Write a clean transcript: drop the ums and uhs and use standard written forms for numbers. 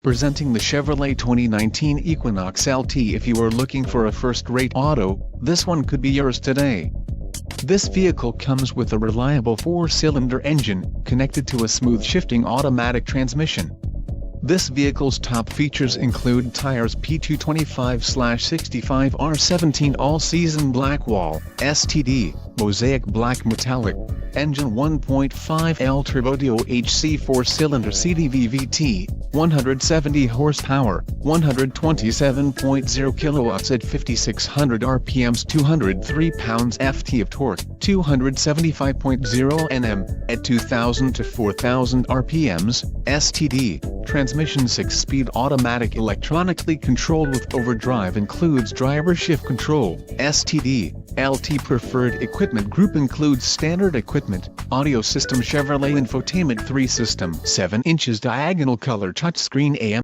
Presenting the Chevrolet 2019 Equinox LT. If you are looking for a first-rate auto, this one could be yours today. This vehicle comes with a reliable 4-cylinder engine, connected to a smooth shifting automatic transmission. This vehicle's top features include tires P225/65 R17 all-season black wall, STD, mosaic black metallic, engine 1.5L turbo DOHC 4-cylinder CDVVT, 170 horsepower, 127.0 kilowatts at 5600 RPMs, 203 pounds-ft of torque, 275.0 Nm, at 2000 to 4000 RPMs, STD. Transmission 6-speed automatic electronically controlled with overdrive, includes driver shift control, STD. LT preferred equipment group includes standard equipment, audio system, Chevrolet infotainment 3 system, 7 inches diagonal color touchscreen AM.